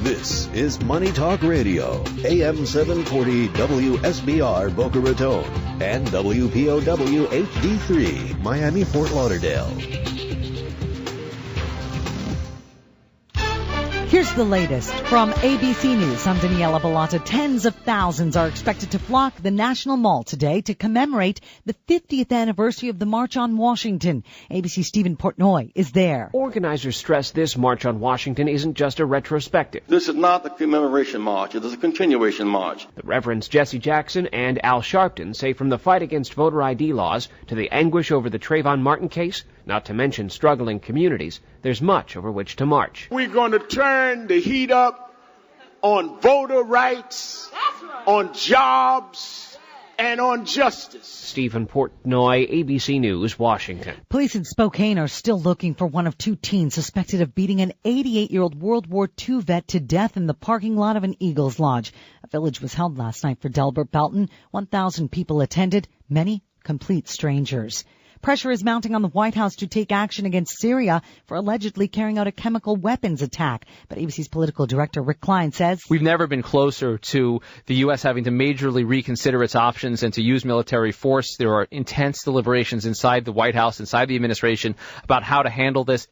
This is Money Talk Radio, AM 740 WSBR Boca Raton and WPOW HD3, Miami, Fort Lauderdale. Here's the latest from ABC News. I'm Daniela Bellotta. Tens of thousands are expected to flock the National Mall today to commemorate the 50th anniversary of the March on Washington. ABC's Stephen Portnoy is there. Organizers stress this March on Washington isn't just a retrospective. This is not a commemoration march. It is a continuation march. The Reverends Jesse Jackson and Al Sharpton say from the fight against voter ID laws to the anguish over the Trayvon Martin case, not to mention struggling communities, there's much over which to march. We're going to turn the heat up on voter rights, on jobs, and on justice. Stephen Portnoy, ABC News, Washington. Police in Spokane are still looking for one of two teens suspected of beating an 88-year-old World War II vet to death in the parking lot of an Eagles Lodge. A village was held last night for Delbert Belton. 1,000 people attended, many complete strangers. Pressure is mounting on the White House to take action against Syria for allegedly carrying out a chemical weapons attack. But ABC's political director Rick Klein says, we've never been closer to the U.S. having to majorly reconsider its options and to use military force. There are intense deliberations inside the White House, inside the administration, about how to handle this.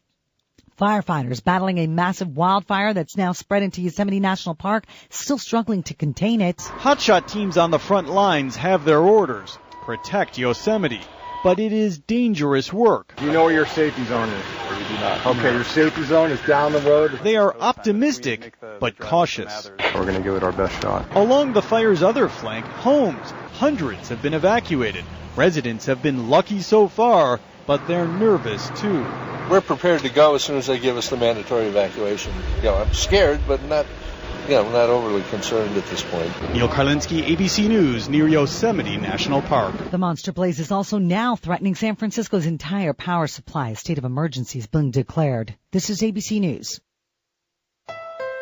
Firefighters battling a massive wildfire that's now spread into Yosemite National Park, still struggling to contain it. Hotshot teams on the front lines have their orders. Protect Yosemite. But it is dangerous work. Do you know where your safety zone is? Or you do not? Okay, your safety zone is down the road. They are optimistic, but cautious. We're going to give it our best shot. Along the fire's other flank, homes. Hundreds have been evacuated. Residents have been lucky so far, but they're nervous too. We're prepared to go as soon as they give us the mandatory evacuation. I'm scared, but not overly concerned at this point. Neil Karlinski, ABC News, near Yosemite National Park. The monster blaze is also now threatening San Francisco's entire power supply. A state of emergency has been declared. This is ABC News.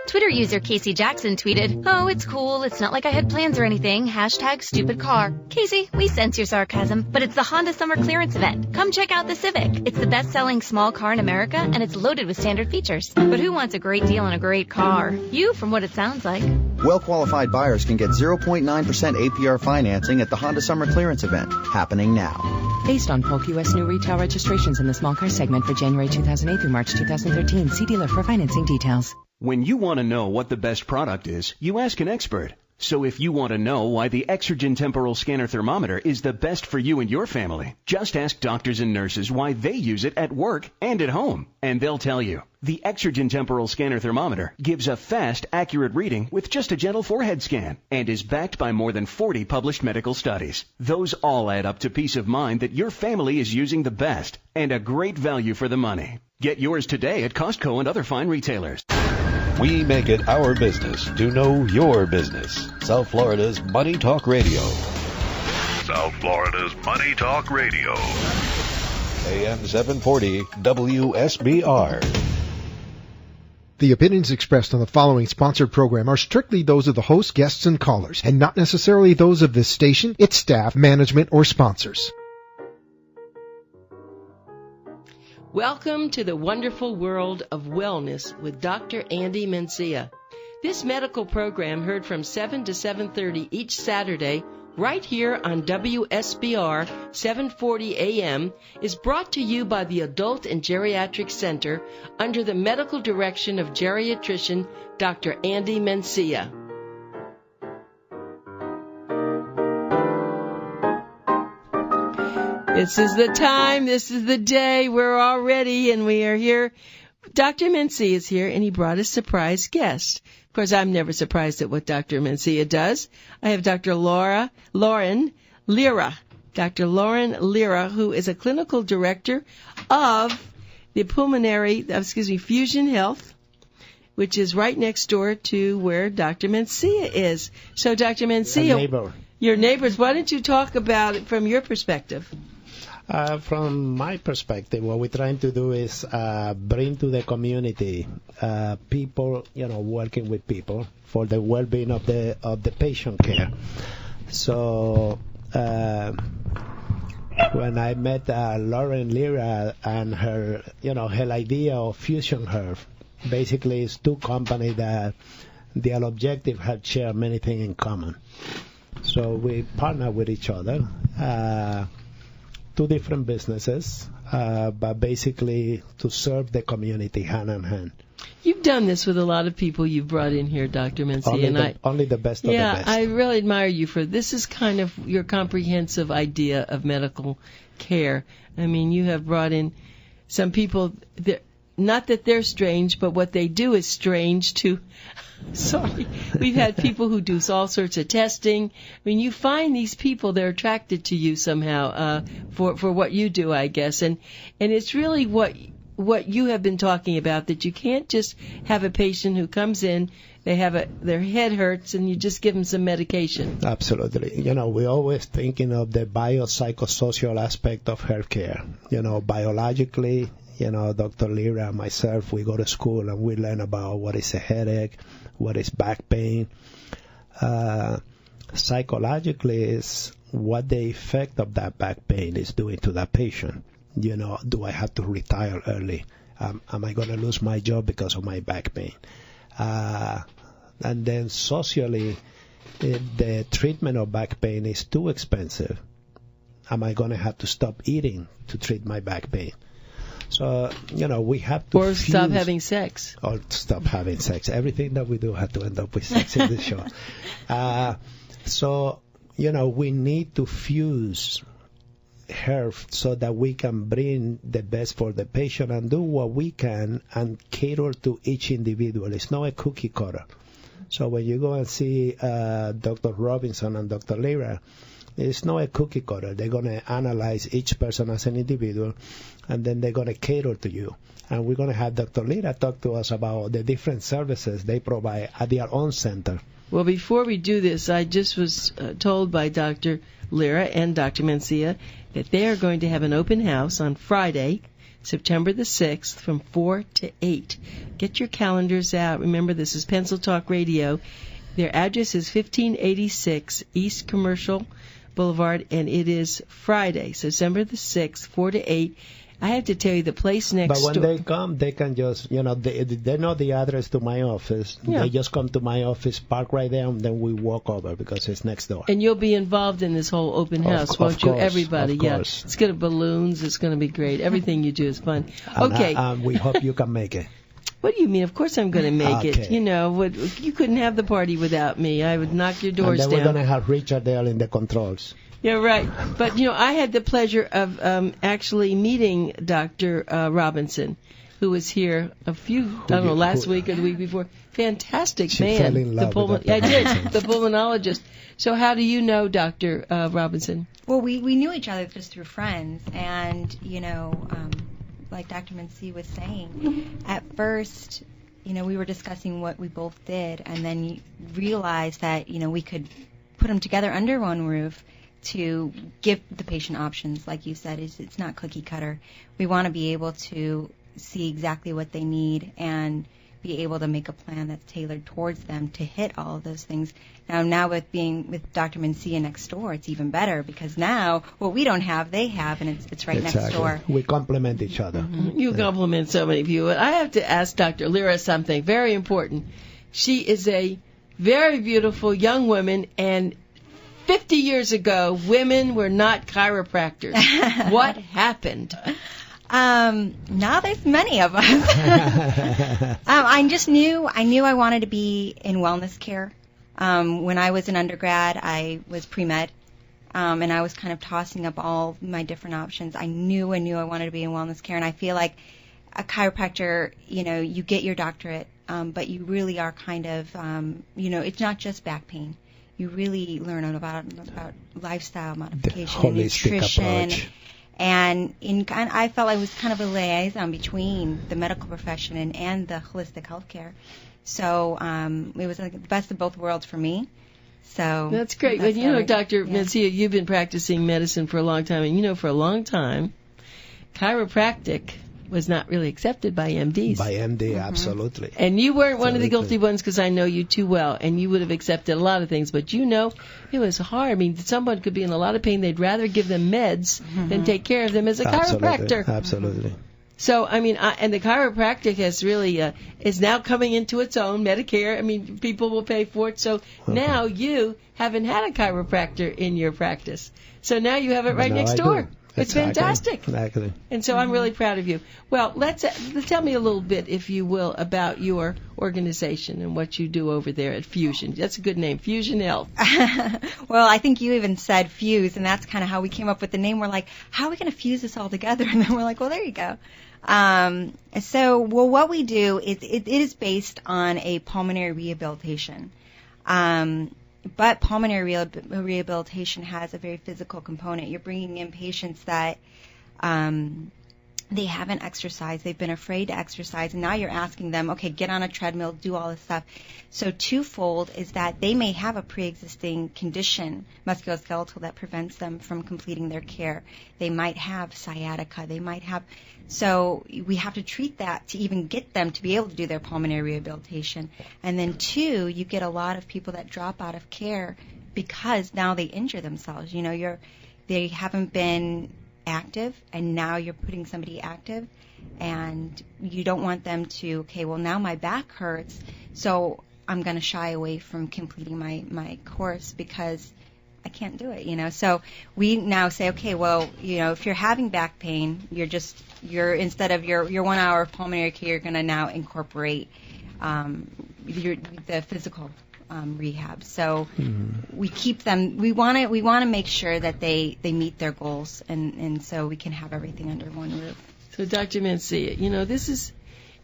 Twitter user Casey Jackson tweeted, "Oh, it's cool. It's not like I had plans or anything. #stupid-car. Casey, we sense your sarcasm, but it's the Honda Summer Clearance event. Come check out the Civic. It's the best-selling small car in America, and it's loaded with standard features. But who wants a great deal on a great car? You, from what it sounds like." Well-qualified buyers can get 0.9% APR financing at the Honda Summer Clearance event, happening now. Based on Polk U.S. new retail registrations in the small car segment for January 2008 through March 2013. See dealer for financing details. When you want to know what the best product is, you ask an expert. So if you want to know why the Exergen Temporal Scanner Thermometer is the best for you and your family, just ask doctors and nurses why they use it at work and at home, and they'll tell you. The Exergen Temporal Scanner Thermometer gives a fast, accurate reading with just a gentle forehead scan and is backed by more than 40 published medical studies. Those all add up to peace of mind that your family is using the best and a great value for the money. Get yours today at Costco and other fine retailers. We make it our business to know your business. South Florida's Money Talk Radio. South Florida's Money Talk Radio. AM 740 WSBR. The opinions expressed on the following sponsored program are strictly those of the host, guests, and callers, and not necessarily those of this station, its staff, management, or sponsors. Welcome to the wonderful world of wellness with Dr. Andy Mencia. This medical program heard from 7 to 7:30 each Saturday right here on WSBR 740 AM is brought to you by the Adult and Geriatric Center under the medical direction of geriatrician Dr. Andy Mencia. This is the time, this is the day, we're all ready, and we are here. Dr. Mencia is here, and he brought a surprise guest. Of course, I'm never surprised at what Dr. Mencia does. I have Dr. Lauren Lira. Dr. Lauren Lira, who is a clinical director of the Fusion Health, which is right next door to where Dr. Mencia is. So, Dr. Mencia, your neighbors, why don't you talk about it from your perspective? From my perspective, what we're trying to do is bring to the community people, working with people for the well-being of the patient care. So when I met Lauren Lira and her, her idea of Fusion Health, Basically, it's two companies that the objective have shared many things in common. So we partner with each other, two different businesses, but basically to serve the community hand in hand. You've done this with a lot of people you've brought in here, Dr. Mencia. Only the best of the best. Yeah, I really admire you for this. Is kind of your comprehensive idea of medical care. I mean, you have brought in some people that, not that they're strange, but what they do is strange too. Sorry. We've had people who do all sorts of testing. I mean, you find these people, they're attracted to you somehow, for what you do, I guess. And it's really what you have been talking about, that you can't just have a patient who comes in, they have their head hurts, and you just give them some medication. Absolutely. We're always thinking of the biopsychosocial aspect of healthcare. Biologically, Dr. Lira and myself, we go to school and we learn about what is a headache, what is back pain. Psychologically is what the effect of that back pain is doing to that patient. Do I have to retire early? Am I going to lose my job because of my back pain? And then socially, if the treatment of back pain is too expensive, am I going to have to stop eating to treat my back pain? So, we have to Or stop having sex. Or stop having sex. Everything that we do has to end up with sex in this show. So, we need to fuse health so that we can bring the best for the patient and do what we can and cater to each individual. It's not a cookie cutter. So when you go and see Dr. Robinson and Dr. Lira, it's not a cookie cutter. They're going to analyze each person as an individual, and then they're going to cater to you. And we're going to have Dr. Lira talk to us about the different services they provide at their own center. Well, before we do this, I just was told by Dr. Lira and Dr. Mencia that they are going to have an open house on Friday, September the 6th, from 4 to 8. Get your calendars out. Remember, this is Pencil Talk Radio. Their address is 1586 East Commercial Boulevard, and it is Friday, September the 6th, 4 to 8. I have to tell you, the place next door. But when they come, they can just, they know the address to my office. Yeah. They just come to my office, park right there, and then we walk over because it's next door. And you'll be involved in this whole open house, won't you? Everybody, yeah. It's going to balloons. It's going to be great. Everything you do is fun. Okay. And we hope you can make it. What do you mean? Of course I'm going to make it. You couldn't have the party without me. I would knock your doors down. And then we're going to have Richard there in the controls. Yeah, right. But, I had the pleasure of actually meeting Dr. Robinson, who was here last week or the week before. Fantastic man. Fell in love with I did, the pulmonologist. So how do you know Dr. Robinson? Well, we knew each other just through friends, and, like Dr. Mencia was saying, at first, we were discussing what we both did, and then you realized that, we could put them together under one roof to give the patient options. Like you said, it's not cookie cutter. We want to be able to see exactly what they need and be able to make a plan that's tailored towards them to hit all of those things. Now with being with Dr. Mencia next door, it's even better, because now what we don't have, they have, and it's right next door. We complement each other. Mm-hmm. You compliment so many people. I have to ask Dr. Lira something very important. She is a very beautiful young woman, and 50 years ago, women were not chiropractors. What happened? Now there's many of us. I knew I wanted to be in wellness care. When I was an undergrad, I was pre-med, and I was kind of tossing up all my different options. I knew I wanted to be in wellness care, and I feel like a chiropractor, you get your doctorate, but you really are kind of, it's not just back pain. You really learn about lifestyle modification, and nutrition, approach. And I felt I was kind of a liaison between the medical profession and the holistic healthcare. So it was like the best of both worlds for me. So that's great. But Dr. Mencia, you've been practicing medicine for a long time, and for a long time, chiropractic was not really accepted by MDs. By MD, absolutely. And you weren't one of the guilty ones, because I know you too well, and you would have accepted a lot of things. But it was hard. I mean, someone could be in a lot of pain. They'd rather give them meds than take care of them as a chiropractor. Absolutely. So, I mean, and the chiropractic has really, is now coming into its own, Medicare. I mean, people will pay for it. So now you haven't had a chiropractor in your practice. So now you have it right next door. It's fantastic. Exactly. And so I'm really proud of you. Well, let's tell me a little bit, if you will, about your organization and what you do over there at Fusion. That's a good name, Fusion Health. Well, I think you even said fuse, and that's kind of how we came up with the name. We're like, how are we going to fuse this all together? And then we're like, well, there you go. What we do is it is based on a pulmonary rehabilitation. But pulmonary rehabilitation has a very physical component. You're bringing in patients that they haven't exercised. They've been afraid to exercise, and now you're asking them, okay, get on a treadmill, do all this stuff. So twofold is that they may have a pre-existing condition, musculoskeletal, that prevents them from completing their care. They might have sciatica. They might have... So we have to treat that to even get them to be able to do their pulmonary rehabilitation. And then two, you get a lot of people that drop out of care because now they injure themselves. You know, they haven't been active, and now you're putting somebody active, and you don't want them to, okay, well, now my back hurts, so I'm going to shy away from completing my course because I can't do it, you know. So we now say, okay, well, you know, if you're having back pain, you're instead of your 1 hour of pulmonary care, you're going to now incorporate the physical rehab. So we keep them. We want to make sure that they meet their goals, and so we can have everything under one roof. So, Dr. Mencia, you know, this is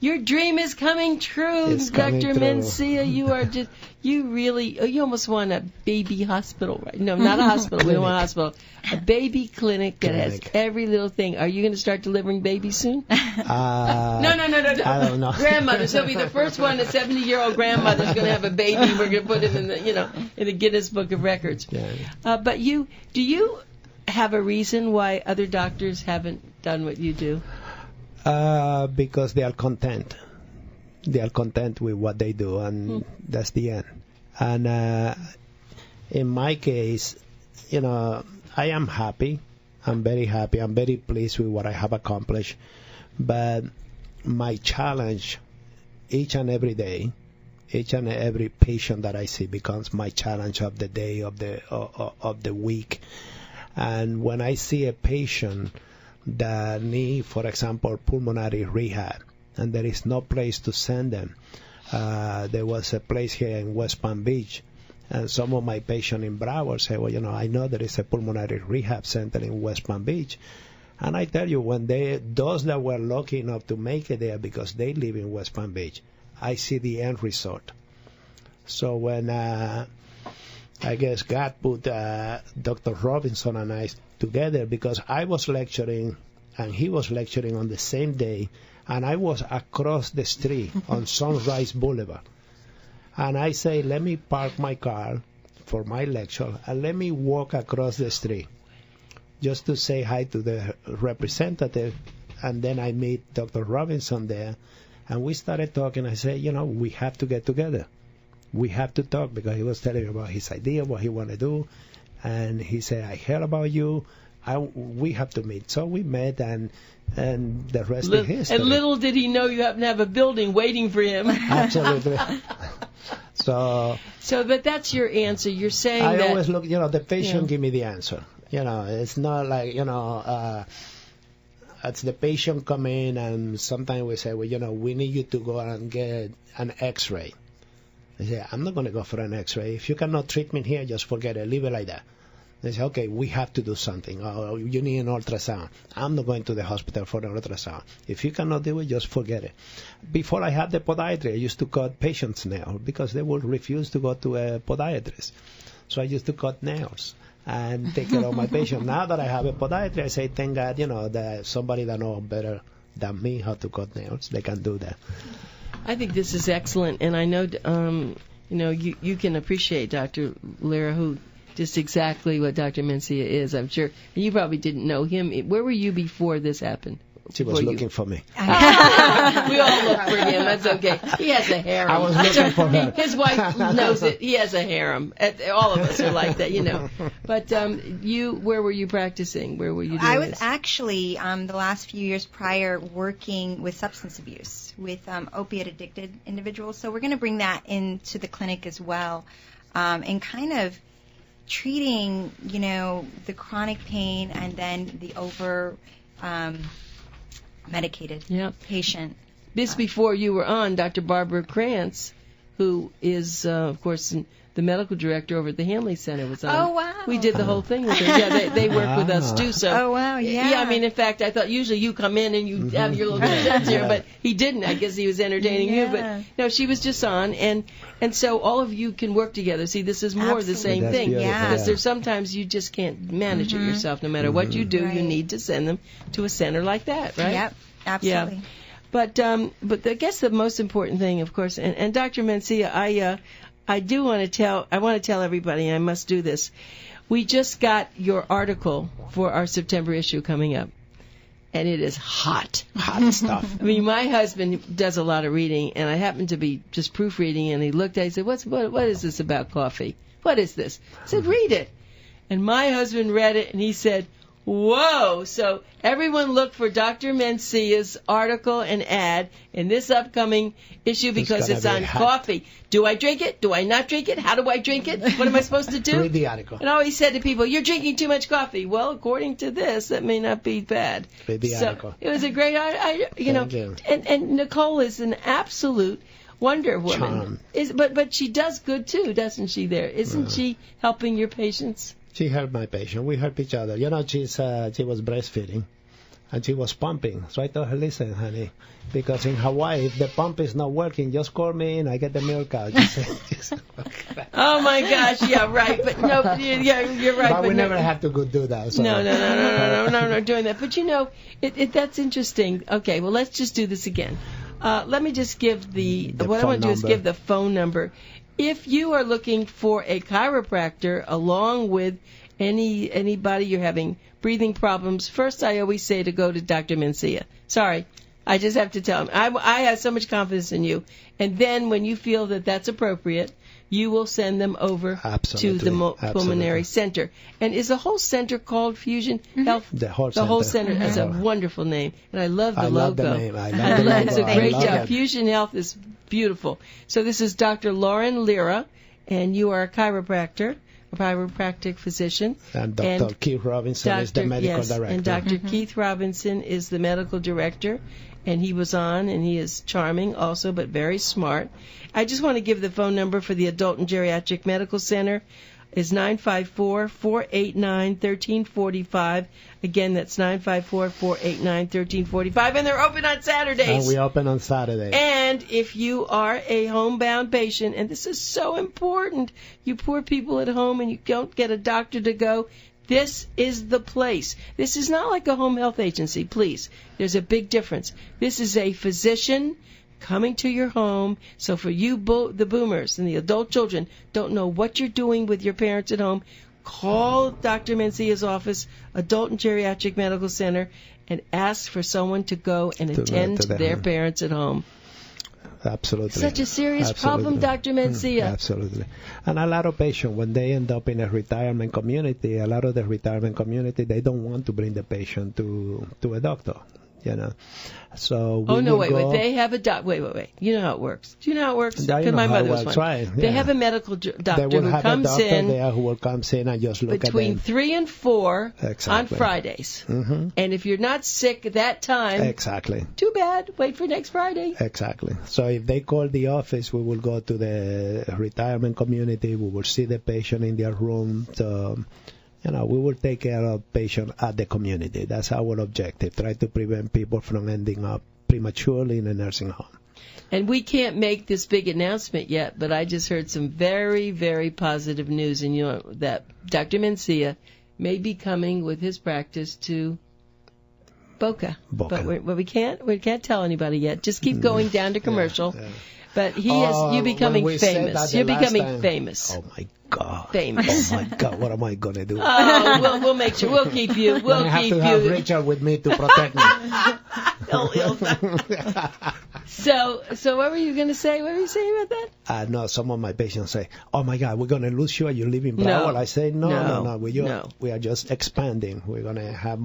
your dream is coming true, Dr. Mencia. You are just, you almost want a baby hospital, right? No, not a hospital. We don't want a hospital. A baby clinic that has every little thing. Are you going to start delivering babies soon? No. I don't know. Grandmothers. He'll be the first one. A 70-year-old grandmother's going to have a baby. We're going to put it in the Guinness Book of Records. Yeah. But do you have a reason why other doctors haven't done what you do? Because they are content. They are content with what they do, and that's the end. And in my case, you know, I am happy. I'm very happy. I'm very pleased with what I have accomplished. But my challenge each and every day, each and every patient that I see becomes my challenge of the day, of the week. And when I see a patient that need, for example, pulmonary rehab, and there is no place to send them. There was a place here in West Palm Beach, and some of my patients in Broward say, well, you know, I know there is a pulmonary rehab center in West Palm Beach. And I tell you, when those that were lucky enough to make it there because they live in West Palm Beach, I see the end result. So when I guess God put Dr. Robinson and I together, because I was lecturing and he was lecturing on the same day, and I was across the street on Sunrise Boulevard. And I say, let me park my car for my lecture and let me walk across the street just to say hi to the representative. And then I meet Dr. Robinson there, and we started talking. I said, you know, we have to get together. We have to talk, because he was telling me about his idea, what he want to do. And he said, I heard about you. We have to meet. So we met, and the rest is history. And little did he know you happen to have a building waiting for him. Absolutely. But that's your answer. You're saying I that... always look, you know, the patient give me the answer. You know, it's not like, you know, it's the patient come in, and sometimes we say, well, you know, we need you to go and get an X-ray. I say, I'm not going to go for an X-ray. If you cannot treat me here, just forget it. Leave it like that. They say, okay, we have to do something. Oh, you need an ultrasound. I'm not going to the hospital for an ultrasound. If you cannot do it, just forget it. Before I had the podiatry, I used to cut patients' nails because they would refuse to go to a podiatrist. So I used to cut nails and take care of my patient. Now that I have a podiatry, I say, thank God, you know, that somebody that knows better than me how to cut nails, they can do that. I think this is excellent, and I know, you know, you can appreciate Dr. Lira, who just exactly what Dr. Mencia is, I'm sure. And you probably didn't know him. Where were you before this happened? She was looking for me. We all look for him. That's okay. He has a harem. I was looking for her. His wife knows it. He has a harem. All of us are like that, you know. But where were you practicing? Where were you doing I was this? actually, the last few years prior, working with substance abuse, with opiate-addicted individuals. So we're going to bring that into the clinic as well, and kind of treating, you know, the chronic pain and then the medicated patient. This before you were on, Dr. Barbara Krantz, who is, of course, the medical director over at the Hanley Center, was on. Oh, wow. We did the whole thing with her. Yeah, they work with us, too. So, oh, wow, yeah. Yeah, I mean, in fact, I thought usually you come in and you have your little chats here, but he didn't. I guess he was entertaining you. But, no, she was just on. And so all of you can work together. See, this is more the same That's thing. beautiful. Because there's sometimes you just can't manage it yourself. No matter what you do, you need to send them to a center like that, right? Yep, absolutely. Yeah. But I guess the most important thing, of course, and Dr. Mencia, I want to tell everybody, and I must do this. We just got your article for our September issue coming up, and it is hot stuff. I mean, my husband does a lot of reading, and I happened to be just proofreading, and he looked at it, he said, what is this about coffee? What is this? I said, read it. And my husband read it, and he said, whoa! So everyone look for Dr. Mencia's article and ad in this upcoming issue because it's on coffee. Do I drink it? Do I not drink it? How do I drink it? What am I supposed to do? Read the article. And I always said to people, you're drinking too much coffee. Well, according to this, that may not be bad. Read the article. It was a great article. And Nicole is an absolute Wonder Woman. But she does good too, doesn't she? Isn't she helping your patients? She helped my patient. We help each other. You know, she was breastfeeding, and she was pumping. So I told her, listen, honey, because in Hawaii, if the pump is not working, just call me and I get the milk out. Oh, my gosh, yeah, right. But no, you're right. But we never had to go do that. So. No, doing that. But, you know, that's interesting. Okay, well, let's just do this again. Let me just give what I want to do is give the phone number. If you are looking for a chiropractor along with anybody you're having breathing problems, first I always say to go to Dr. Mencia. Sorry, I just have to tell him. I have so much confidence in you. And then when you feel that that's appropriate, you will send them over to the Pulmonary Center. And is the whole center called Fusion Health? The whole center has a wonderful name. And I love the logo. Love the name. I love the logo. It's a great job. Fusion Health is beautiful. So this is Dr. Lauren Lira, and you are a chiropractor, a chiropractic physician. And Dr. Keith Robinson is the medical director. And Dr. Keith Robinson is the medical director. And he was on, and he is charming also, but very smart. I just want to give the phone number for the Adult and Geriatric Medical Center. Is 954-489-1345. Again, that's 954-489-1345. And they're open on Saturdays. And we open on Saturdays. And if you are a homebound patient, and this is so important, you poor people at home and you don't get a doctor to go, this is the place. This is not like a home health agency, please. There's a big difference. This is a physician coming to your home. So for you, the boomers and the adult children, don't know what you're doing with your parents at home, call Dr. Mencia's office, Adult and Geriatric Medical Center, and ask for someone to go and attend to their parents at home. Absolutely. Such a serious problem, Dr. Mencia. Absolutely. And a lot of patients, when they end up in a retirement community, a lot of the retirement community, they don't want to bring the patient to a doctor, you know. So wait. They have a doctor. Wait. You know how it works. Do you know how it works? Because my mother was one. Right. Yeah. They have a medical doctor who comes in. Who will come in and just look at them. Between 3 and 4 on Fridays. Mm-hmm. And if you're not sick at that time, exactly. Too bad. Wait for next Friday. Exactly. So if they call the office, we will go to the retirement community. We will see the patient in their room. So, you know, we will take care of patients at the community. That's our objective. Try to prevent people from ending up prematurely in a nursing home. And we can't make this big announcement yet, but I just heard some very, very positive news, and you know that Dr. Mencia may be coming with his practice to Boca. But we can't tell anybody yet. Just keep going down to commercial. Yeah. But you're becoming famous. You're becoming famous. Oh my God. Famous. Oh my God. What am I gonna do? Oh, we'll make sure. We'll keep you. I have to have Richard with me to protect me. So what were you going to say? What were you saying about that? No, some of my patients say, "Oh my God, we're going to lose you. Are you leaving Broward?" I say, No. We are just expanding. We're going to have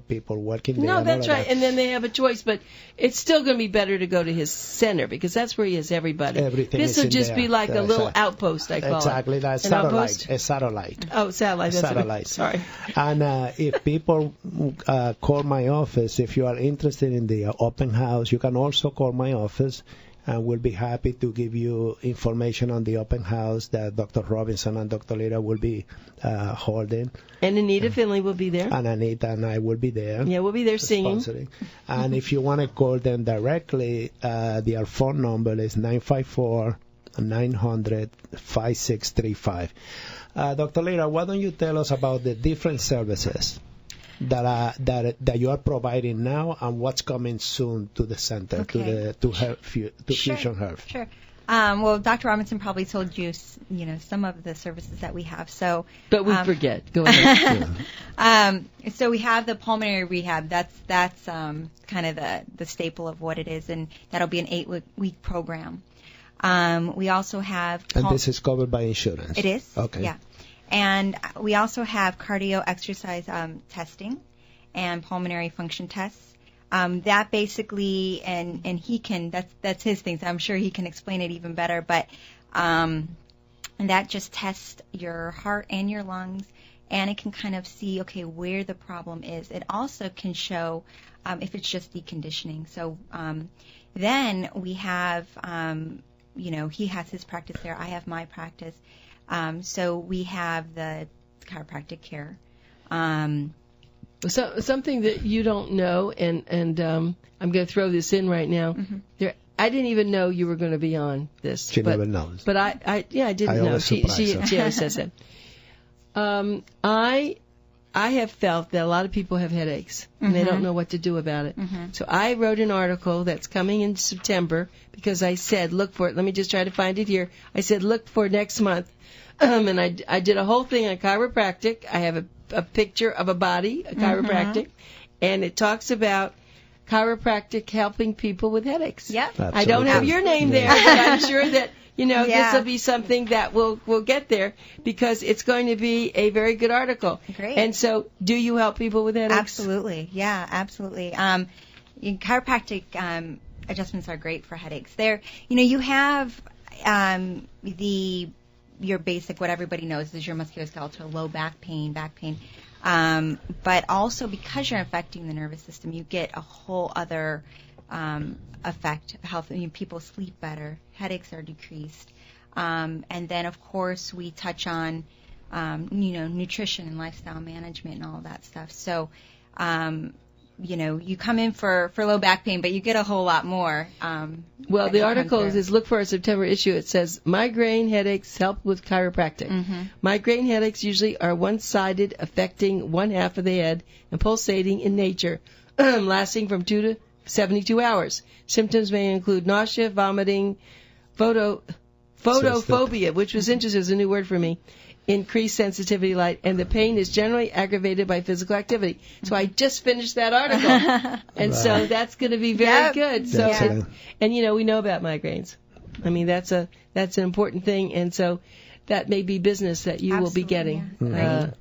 people working there. No, that's right. And then they have a choice, but it's still going to be better to go to his center because that's where he has everybody. Everything this will just there. be like a little outpost, I call exactly, it. Exactly, that's a satellite. Oh, satellite. Satellite. Sorry. And if people call my office, if you are interested in the open house, you can also call my office. And we'll be happy to give you information on the open house that Dr. Robinson and Dr. Lira will be holding. And Anita Finley will be there. And Anita and I will be there. Yeah, we'll be there singing. Sponsoring. And if you want to call them directly, their phone number is 954-900-5635. Dr. Lira, why don't you tell us about the different services that you are providing now and what's coming soon to the center, to Fusion Health? Sure. Well, Dr. Robinson probably told you, some of the services that we have. So, but we forget. Go ahead. So we have the pulmonary rehab. That's kind of the staple of what it is, and that'll be an 8-week program. We also have. And this is covered by insurance. It is. Okay. Yeah. And we also have cardio exercise testing and pulmonary function tests. That basically, and he can, that's his thing, so I'm sure he can explain it even better, but and that just tests your heart and your lungs, and it can kind of see, okay, where the problem is. It also can show if it's just deconditioning. So then we have, he has his practice there, I have my practice. So we have the chiropractic care. So something that you don't know, and I'm going to throw this in right now. Mm-hmm. I didn't even know you were going to be on this. She never knows. But I didn't know. She always says that. I have felt that a lot of people have headaches and they don't know what to do about it. Mm-hmm. So I wrote an article that's coming in September because I said, look for it. Let me just try to find it here. I said, look for next month. And I did a whole thing on chiropractic. I have a picture of a body, a chiropractic, and it talks about chiropractic helping people with headaches. Yeah. Absolutely. I don't have your name there, but I'm sure that this will be something that we'll get there because it's going to be a very good article. Great. And so, do you help people with headaches? Absolutely. Yeah, absolutely. Chiropractic adjustments are great for headaches. You have your basic, what everybody knows is your musculoskeletal, low back pain. But also because you're affecting the nervous system, you get a whole other effect. People sleep better, headaches are decreased, and then of course we touch on nutrition and lifestyle management and all of that stuff. So you come in for low back pain, but you get a whole lot more. Well, the article is look for a September issue. It says migraine headaches help with chiropractic. Mm-hmm. Migraine headaches usually are one-sided, affecting one half of the head and pulsating in nature, lasting from 2 to 72 hours. Symptoms may include nausea, vomiting, photophobia, which was interesting, is a new word for me, increased sensitivity light, and the pain is generally aggravated by physical activity. So I just finished that article, and so that's going to be very good. So, and we know about migraines. I mean, that's an important thing, and so that may be business that you will be getting,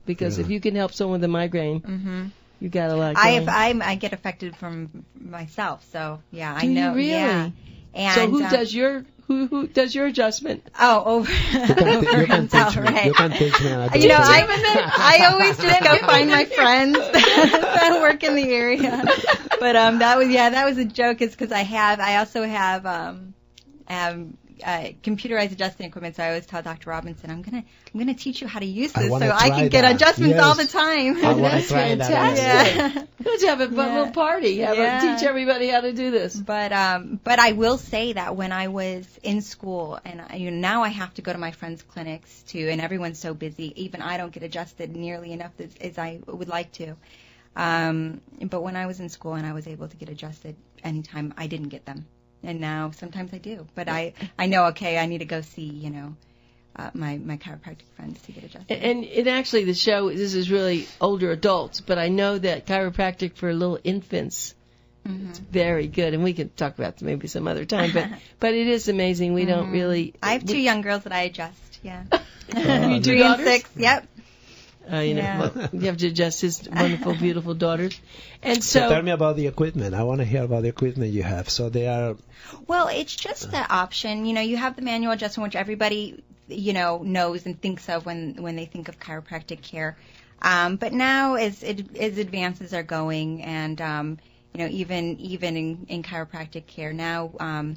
because if you can help someone with a migraine, you got a lot going. I get affected from myself, so yeah, I know. Do you really? Yeah. And so who does your adjustment? Oh, you can teach me. Right. You can teach me. I always just go find my friends that work in the area. But that was a joke. It's because I also have computerized adjusting equipment. So I always tell Dr. Robinson, I'm gonna teach you how to use this so I can get adjustments all the time. That's fantastic. Let's have a little party. Teach everybody how to do this. But I will say that when I was in school, and now I have to go to my friends' clinics too, and everyone's so busy. Even I don't get adjusted nearly enough as I would like to. But when I was in school and I was able to get adjusted anytime, I didn't get them. And now sometimes I do. But I know, I need to go see, my chiropractic friends to get adjusted. And actually this is really older adults, but I know that chiropractic for little infants It's very good, and we can talk about it maybe some other time. But it is amazing. We don't really. I have 2 young girls that I adjust. Yeah. You 3 and 6. Yep. You have to adjust his wonderful, beautiful daughters. And so tell me about the equipment. I want to hear about the equipment you have. So they are. Well, it's just the option. You have the manual adjustment, which everybody, knows and thinks of when they think of chiropractic care. But now, as advances are going, and even in chiropractic care now,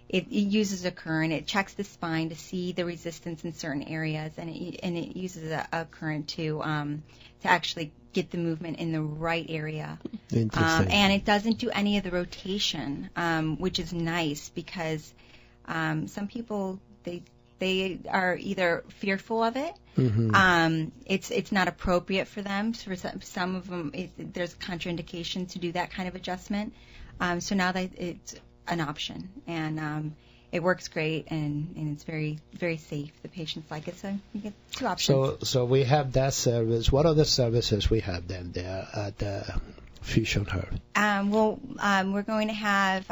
it uses a current. It checks the spine to see the resistance in certain areas, and it uses a current to actually get the movement in the right area. Interesting. And it doesn't do any of the rotation, which is nice because some people they are either fearful of it. It's not appropriate for them. For some of them, there's contraindication to do that kind of adjustment. So now that it's an option, and it works great, and it's very, very safe. The patients like it, so you get 2 options. So we have that service. What other services we have then there at Fusion Herb? We're going to have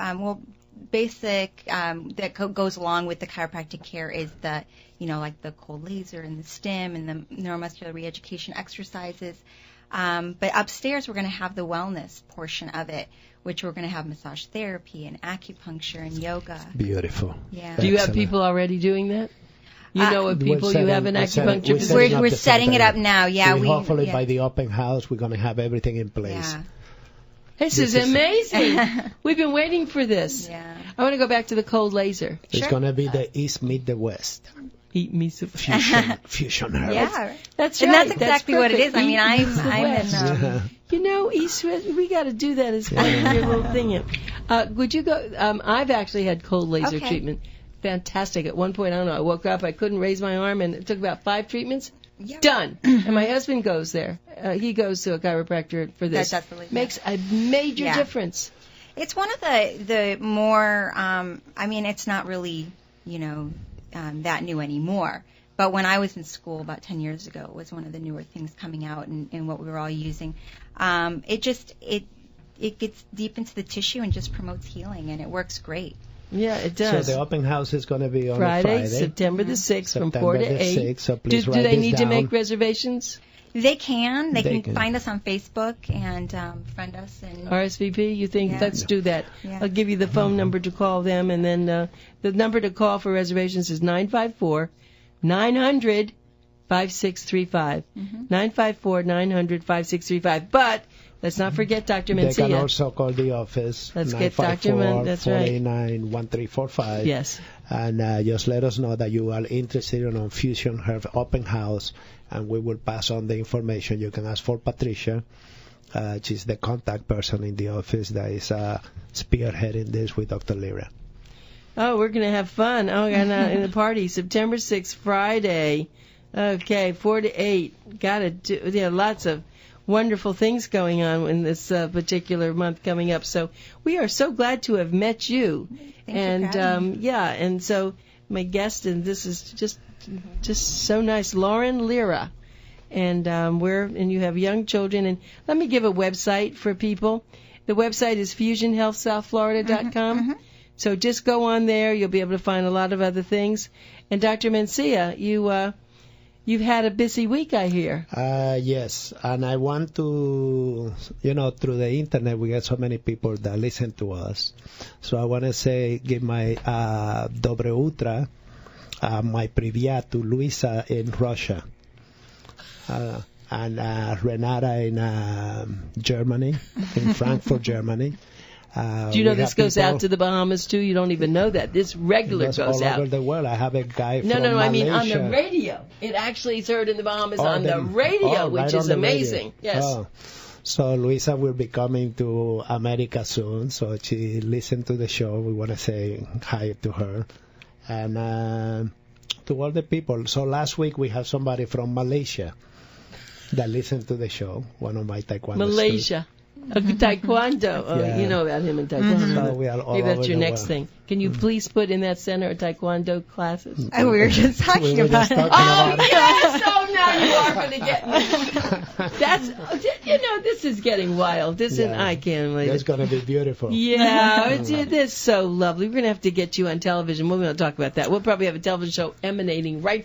basic that goes along with the chiropractic care is the like the cold laser and the stim and the neuromuscular reeducation exercises. But upstairs we're going to have the wellness portion of it, which we're going to have massage therapy and acupuncture and yoga. Beautiful. Yeah. Do you have people already doing that? You know of people you have an acupuncture position? We're setting it up now. Yeah. Hopefully by the open house we're going to have everything in place. Yeah. This is amazing. We've been waiting for this. Yeah. I want to go back to the cold laser. It's going to be the East meet the West. Eat meets the Fusion Herb. Yeah. That's and right. that's exactly what it is. I mean, I'm in East West, we got to do that as part of your little thing. Would you go? I've actually had cold laser treatment. Fantastic. At one point, I don't know, I woke up, I couldn't raise my arm, and it took about 5 treatments. Yep. Done. And my husband goes there. He goes to a chiropractor for this. That's absolutely makes a major difference. It's one of the more. I mean, it's not really that new anymore. But when I was in school about 10 years ago, it was one of the newer things coming out and what we were all using. It gets deep into the tissue and just promotes healing, and it works great. Yeah, it does. So the open house is going to be on Friday, September the 6th from 4 to 8. So please do they need to make reservations? They can. They can find us on Facebook and friend us. And RSVP, you think? Yeah. Let's do that. Yeah. I'll give you the phone number to call them, and then the number to call for reservations is 954-900-5635. 954-900-5635. But let's not forget Dr. Mencia. They can also call the office. Let's get Dr. Mencia. That's right. 489-1345. Yes. And just let us know that you are interested in Fusion Herb Open House, and we will pass on the information. You can ask for Patricia. She's the contact person in the office that is spearheading this with Dr. Lyra. Oh, we're going to have fun. Oh, and in the party, September 6th, Friday. Okay, 4 to 8. Got to do, lots of wonderful things going on in this particular month coming up. So we are so glad to have met you. Thank you. And so my guest, and this is just so nice, Lauren Lyra. And you have young children. And let me give a website for people. The website is fusionhealthsouthflorida.com. So just go on there. You'll be able to find a lot of other things. And Dr. Mencia, you've had a busy week, I hear. Yes, and I want to, through the internet, we get so many people that listen to us. So I want to give my dobre utra, my привет to Luisa in Russia, and Renata in Germany, in Frankfurt, Germany. Do you know this goes out to the Bahamas too? You don't even know that. This regular goes all out. All over the world. I have a guy from No, I mean Malaysia. on the radio. It actually is heard in the Bahamas on the radio, which is amazing. Yes. Oh. So Luisa will be coming to America soon. So she listened to the show. We want to say hi to her. And to all the people. So last week we have somebody from Malaysia that listened to the show. One of my taekwondo Malaysia. Taekwondo. Oh, yeah. You know about him in Taekwondo. So we are all maybe that's your next world. thing. Can you please put in that center Taekwondo classes? We were just talking about it. Yes! Oh, now you are going to get me. That's, You know, this is getting wild, isn't it? I can't believe it. It's going to be beautiful. Yeah, it's so lovely. We're going to have to get you on television. We're going to talk about that. We'll probably have a television show emanating right